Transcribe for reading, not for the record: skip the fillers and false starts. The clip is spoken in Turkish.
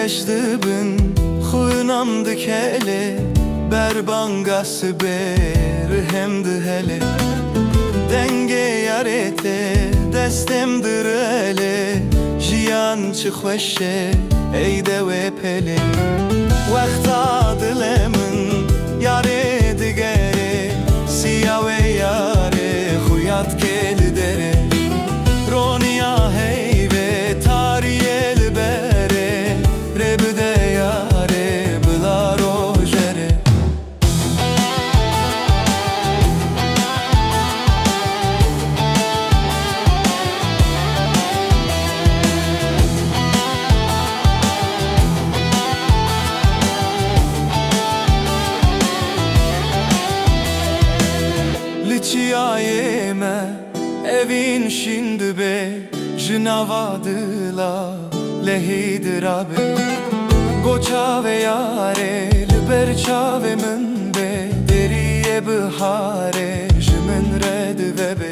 Beşdibin xuyunamdı kele Berbangası ber hemdi hele Denge yarete destemdir ele Jiyan çıkveşe eyde ve pele Vakta dilemin yare digere Siyah ve yare huyat gel dere Ronia heyve tariyel bere Rebüde yare bılar o jere Liçiyayeme evin şimdi be Jinavadıla lehidir abi Goça ve yare Liberça ve mün be Deriye bihare Jimin red ve be